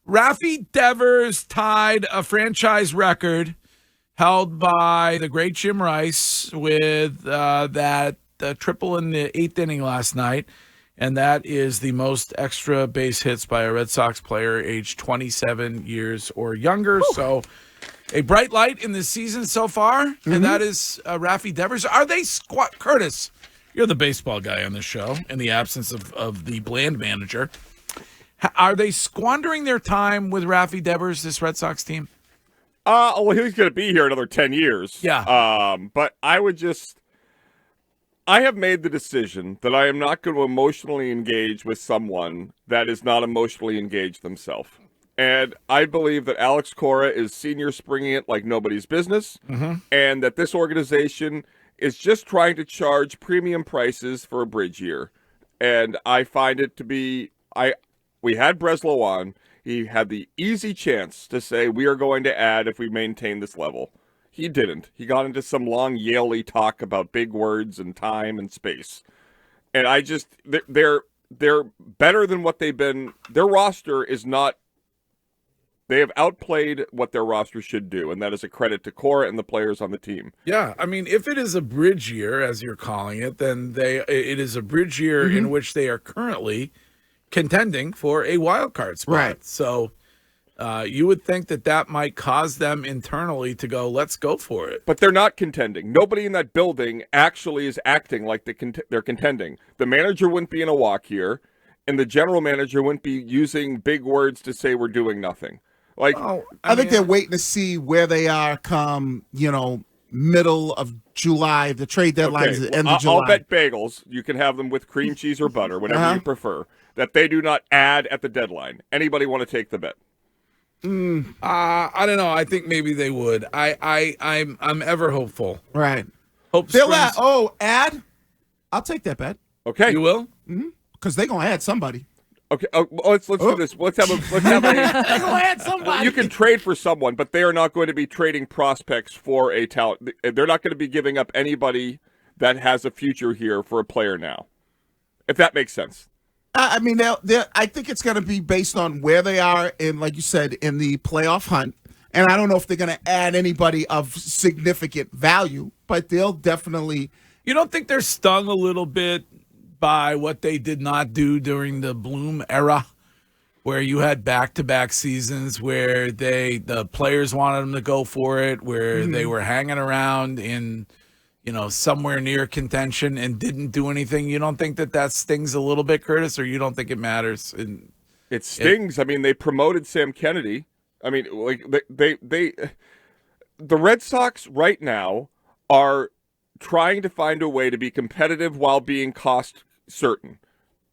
Rafi Devers tied a franchise record held by the great Jim Rice with that triple in the eighth inning last night. And that is the most extra base hits by a Red Sox player aged 27 years or younger. Whew. So a bright light in this season so far, and that is Rafi Devers. Are they Curtis, you're the baseball guy on this show in the absence of the bland manager. Are they squandering their time with Rafi Devers, this Red Sox team? Well, he's going to be here another 10 years. Yeah. But I have made the decision that I am not going to emotionally engage with someone that is not emotionally engaged themselves. And I believe that Alex Cora is senior springing it like nobody's business, and that this organization is just trying to charge premium prices for a bridge year. And I find it to be, we had Breslow on. He had the easy chance to say we are going to add if we maintain this level. He didn't. He got into some long Yale-y talk about big words and time and space. And they're better than what they've been. Their roster is not, they have outplayed what their roster should do, and that is a credit to Cora and the players on the team. Yeah, I mean, if it is a bridge year, as you're calling it, then it is a bridge year in which they are currently contending for a wild card spot. Right. So you would think that might cause them internally to go, let's go for it. But they're not contending. Nobody in that building actually is acting like they're contending. The manager wouldn't be in a walk here, and the general manager wouldn't be using big words to say we're doing nothing. Like, I think they're waiting to see where they are come, middle of July. The trade deadline is the end of July. I'll bet bagels. You can have them with cream cheese or butter, whatever you prefer. That they do not add at the deadline. Anybody want to take the bet? I don't know. I think maybe they would. I'm ever hopeful. Right. Hope they'll springs. add. I'll take that bet. Okay. You will? Because they're gonna add somebody. Okay. Let's do this. Let's have a. They're gonna add somebody. You can trade for someone, but they are not going to be trading prospects for a talent. They're not going to be giving up anybody that has a future here for a player now. If that makes sense. I mean, I think it's going to be based on where they are in, like you said, in the playoff hunt. And I don't know if they're going to add anybody of significant value, but they'll definitely. You don't think they're stung a little bit by what they did not do during the Bloom era, where you had back-to-back seasons where the players wanted them to go for it, where they were hanging around in somewhere near contention and didn't do anything? You don't think that stings a little bit, Curtis, or you don't think it matters? It stings. I mean, they promoted Sam Kennedy. I mean, like the Red Sox right now are trying to find a way to be competitive while being cost certain.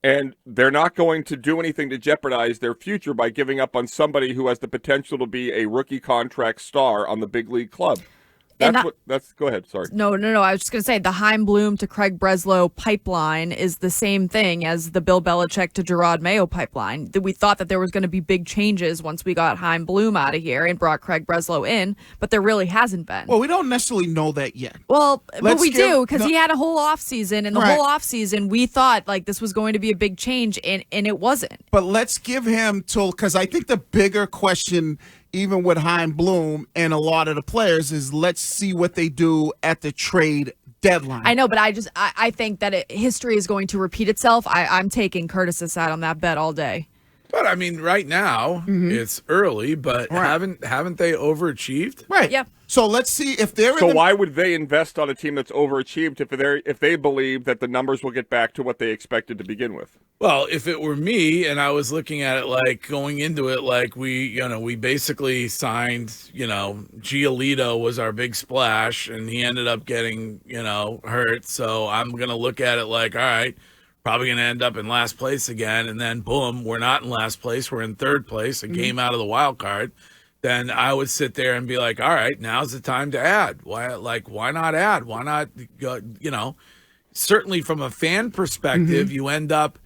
And they're not going to do anything to jeopardize their future by giving up on somebody who has the potential to be a rookie contract star on the big league club. Go ahead. Sorry. No. I was just going to say the Chaim Bloom to Craig Breslow pipeline is the same thing as the Bill Belichick to Gerard Mayo pipeline. We thought that there was going to be big changes once we got Chaim Bloom out of here and brought Craig Breslow in, but there really hasn't been. Well, we don't necessarily know that yet. Well, but we do, because he had a whole offseason, and the Right. whole offseason we thought like this was going to be a big change, and it wasn't. But let's give him because I think the bigger question, even with Chaim Bloom and a lot of the players, is let's see what they do at the trade deadline. I know, but I think that history is going to repeat itself. I'm taking Curtis's side on that bet all day. But I mean, right now it's early, but haven't they overachieved? Right. Yeah. So let's see if they're. So why would they invest on a team that's overachieved if they believe that the numbers will get back to what they expected to begin with? Well, if it were me and I was looking at it like going into it like we basically signed, Giolito was our big splash and he ended up getting, hurt. So I'm going to look at it like, all right, probably going to end up in last place again. And then boom, we're not in last place. We're in third place, a game out of the wild card. Then I would sit there and be like, all right, now's the time to add. Why not add? Why not, certainly from a fan perspective, you end up,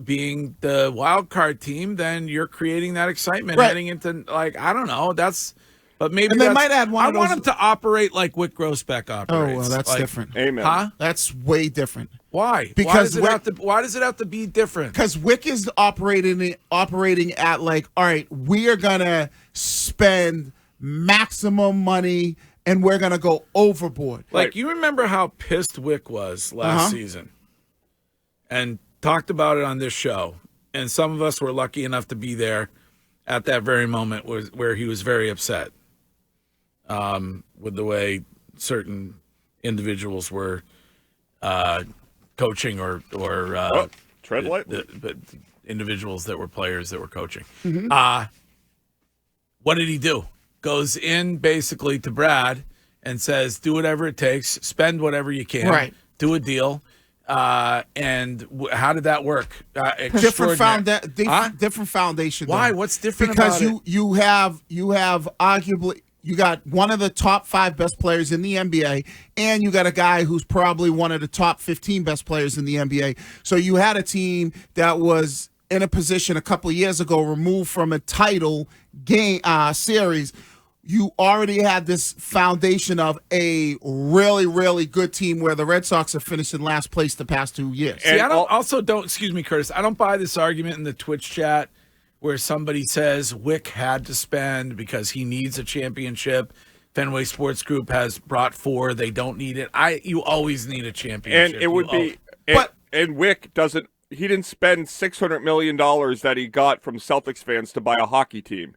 being the wild card team, then you're creating that excitement heading into, I don't know. But maybe And they might add one I of want those- him to operate like Wick Grossbeck operates. Oh, well, that's Like, different. Amen. Huh? That's way different. Why? Because why does it have to be different? Because Wick is operating at like, all right, we are gonna spend maximum money and we're gonna go overboard. Like, Right. you remember how pissed Wick was last season and talked about it on this show. And some of us were lucky enough to be there at that very moment where he was very upset with the way certain individuals were coaching or Tread lightly. but individuals that were players that were coaching. Mm-hmm. What did he do? Goes in basically to Brad and says, do whatever it takes, spend whatever you can, Right. do a deal. And how did that work? Different Huh? different foundation. Why? though. What's different Because about you have arguably you got one of the top 5 best players in the NBA, and you got a guy who's probably one of the top 15 best players in the NBA. So you had a team that was in a position a couple of years ago, removed from a title game series. You already had this foundation of a really, really good team where the Red Sox have finished in last place the past 2 years. See, I And don't, excuse me, Curtis, I don't buy this argument in the Twitch chat where somebody says Wick had to spend because he needs a championship. Fenway Sports Group has brought 4. They don't need it. You always need a championship. And it would You be, But- and Wick doesn't. He didn't spend $600 million that he got from Celtics fans to buy a hockey team.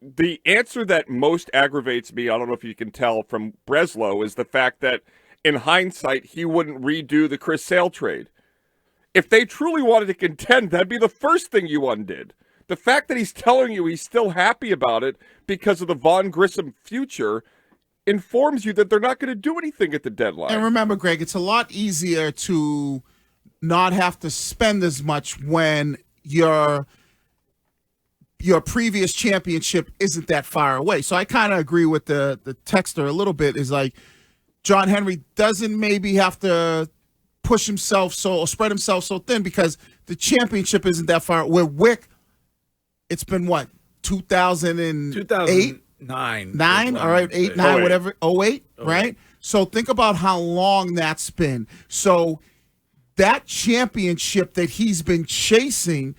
The answer that most aggravates me, I don't know if you can tell from Breslow, is the fact that in hindsight he wouldn't redo the Chris Sale trade. If they truly wanted to contend, that'd be the first thing you undid. The fact that he's telling you he's still happy about it because of the Von Grissom future informs you that they're not going to do anything at the deadline. And remember, Greg, it's a lot easier to not have to spend as much when your previous championship isn't that far away. So I kind of agree with the texter a little bit. Is like John Henry doesn't maybe have to push himself or spread himself so thin because the championship isn't that far. Where Wick, it's been what, 2008? 2009. 9, all right, 8, 9, 08. whatever, 08, right? So think about how long that's been. So that championship that he's been chasing,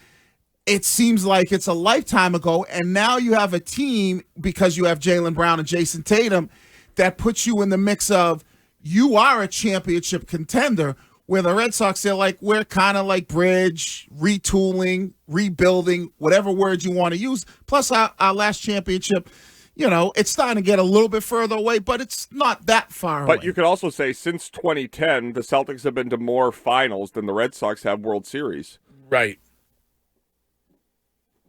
it seems like it's a lifetime ago. And now you have a team, because you have Jaylen Brown and Jason Tatum, that puts you in the mix of you are a championship contender, where the Red Sox, they're like, we're kind of like bridge, retooling, rebuilding, whatever word you want to use. Plus our last championship, it's starting to get a little bit further away, but it's not that far away. But you could also say since 2010, the Celtics have been to more finals than the Red Sox have World Series. Right.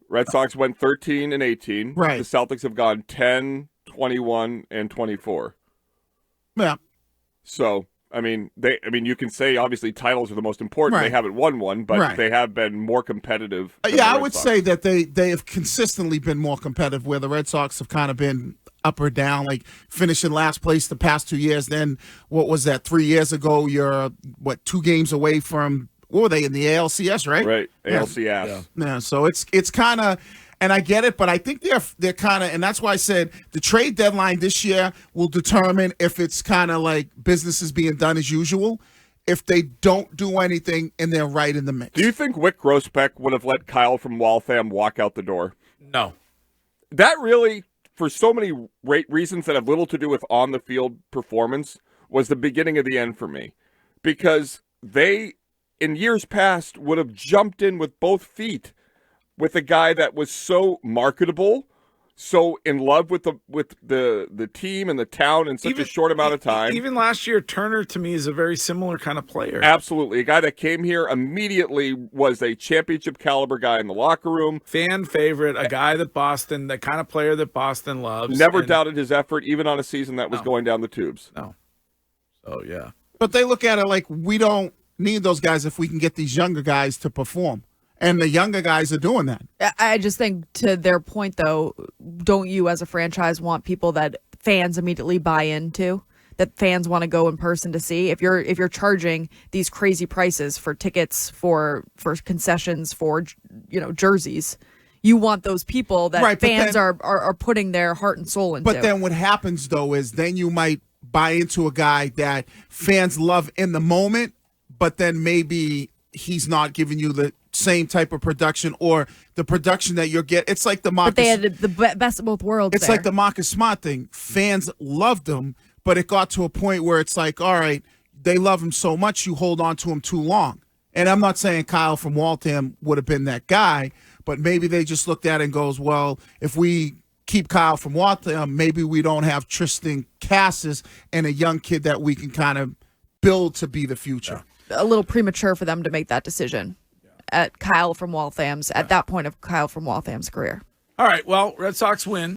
Red Sox went 13 and 18. Right. The Celtics have gone 10, 21, and 24. Yeah. So, you can say obviously titles are the most important. Right. They haven't won one, but Right. they have been more competitive. than Yeah, the I Red would Sox. say that they have consistently been more competitive, where the Red Sox have kind of been up or down, like finishing last place the past 2 years. Then what was that? 3 years ago, you're 2 games away from, what were they, in the ALCS, right? Right. Yeah. ALCS. Yeah, so it's kind of, and I get it, but I think they're kind of, and that's why I said the trade deadline this year will determine if it's kind of like business is being done as usual, if they don't do anything and they're right in the mix. Do you think Wick Grossbeck would have let Kyle from weei-fm walk out the door? No. That really, for so many reasons that have little to do with on-the-field performance, was the beginning of the end for me. Because they, in years past, would have jumped in with both feet with a guy that was so marketable, so in love with the team and the town in such a short amount of time. Even last year, Turner to me is a very similar kind of player. Absolutely. A guy that came here immediately was a championship caliber guy in the locker room. Fan favorite, a guy that the kind of player that Boston loves. Never and- doubted his effort, even on a season that was going down the tubes. No. So, yeah. But they look at it like, we don't need those guys if we can get these younger guys to perform. And the younger guys are doing that. I just think, to their point, though, don't you as a franchise want people that fans immediately buy into, that fans want to go in person to see? If you're charging these crazy prices for tickets, for concessions, for jerseys, you want those people that Right, but fans then- are putting their heart and soul into. But then what happens, though, is then you might buy into a guy that fans love in the moment, but then maybe he's not giving you the same type of production or the production that you're getting. It's like the Marcus. But they had the best of both worlds. It's there. like the Marcus Smart thing. Fans loved him, but it got to a point where it's like, all right, they love him so much, you hold on to him too long. And I'm not saying Kyle from Waltham would have been that guy, but maybe they just looked at it and goes, well, if we keep Kyle from Waltham, maybe we don't have Tristan Cassis and a young kid that we can kind of build to be the future. a little premature for them to make that decision at that point of Kyle from Waltham's career. All right, well, Red Sox win.